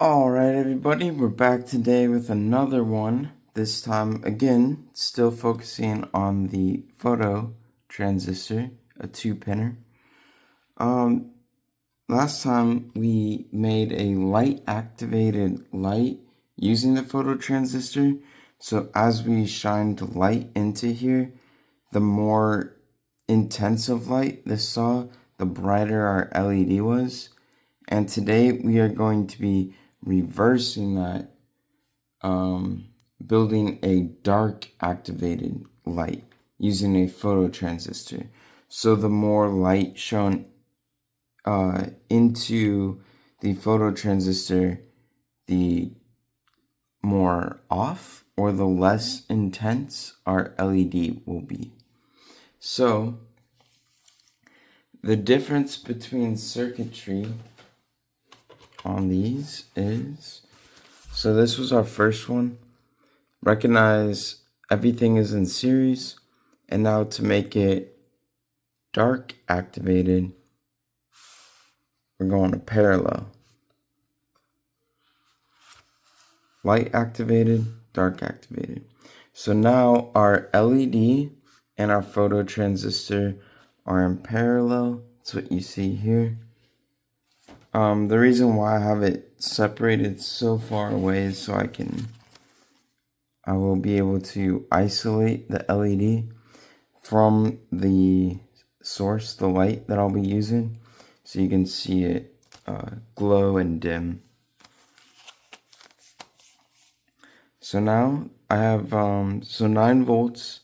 Alright everybody, we're back today with another one. This time, again, still focusing on the photo transistor, a 2-pinner. Last time we made a light-activated light using the phototransistor. So as we shined light into here, the more intense of light this saw, the brighter our LED was. And today we are going to be reversing that, building a dark activated light using a phototransistor. So the more light shown into the phototransistor, the more off or the less intense our LED will be. So the difference between circuitry on these is, so this was our first one. Recognize everything is in series, and now to make it dark activated, we're going to parallel. Light activated, dark activated. So now our LED and our phototransistor are in parallel. That's what you see here. The reason why I have it separated so far away is so I will be able to isolate the LED from the source, the light that I'll be using, so you can see it glow and dim. So now I have 9 volts.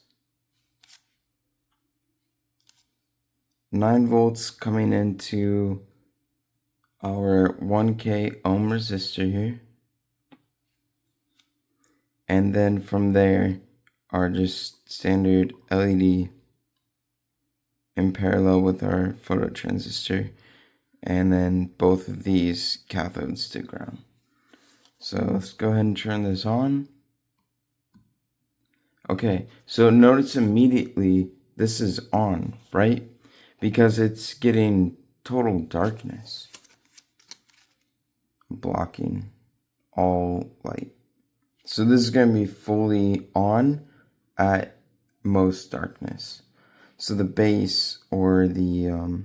9 volts coming into our 1K ohm resistor here. And then from there are just standard LED in parallel with our phototransistor. And then both of these cathodes to ground. So let's go ahead and turn this on. Okay, so notice immediately this is on, right? Because it's getting total darkness, blocking all light. So this is going to be fully on at most darkness. So the base or the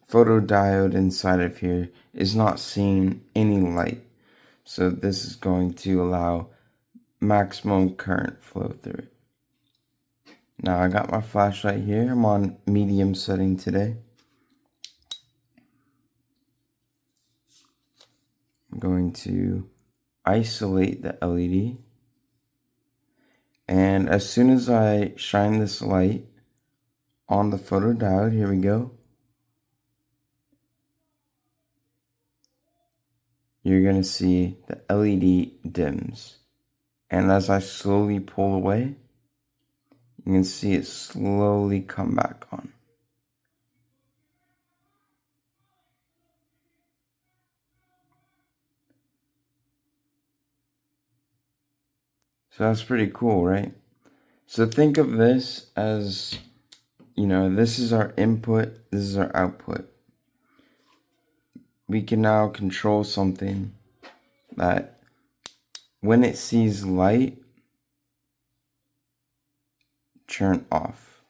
photodiode inside of here is not seeing any light. So this is going to allow maximum current flow through it. Now I got my flashlight here. I'm on medium setting today. I'm going to isolate the LED. And as soon as I shine this light on the photodiode, here we go, you're going to see the LED dims. And as I slowly pull away, you can see it slowly come back on. So that's pretty cool, right? So think of this as, this is our input, this is our output. We can now control something that when it sees light, turn off.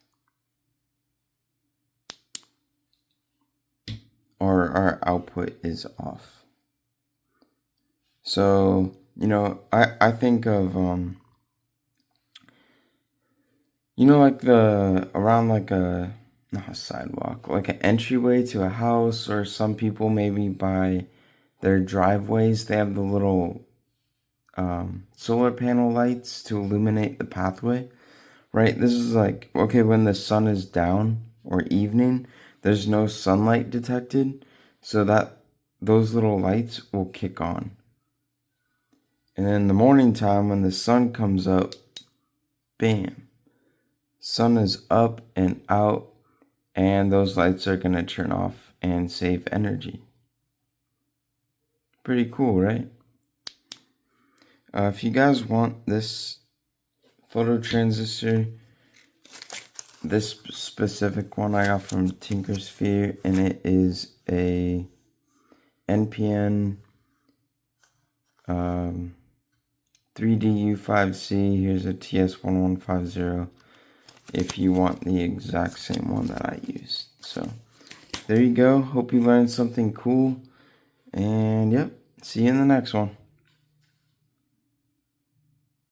Or our output is off. So, I think of, like around like not a sidewalk, like an entryway to a house, or some people maybe by their driveways, they have the little solar panel lights to illuminate the pathway, right? This is like, okay, when the sun is down or evening, there's no sunlight detected, so that those little lights will kick on. And then in the morning time, when the sun comes up, bam, sun is up and out, and those lights are going to turn off and save energy. Pretty cool, right? If you guys want this phototransistor, this specific one I got from Tinkersphere, and it is a NPN 3DU5C. Here's a TS1150 if you want the exact same one that I used. So there you go. Hope you learned something cool. And yep, see you in the next one.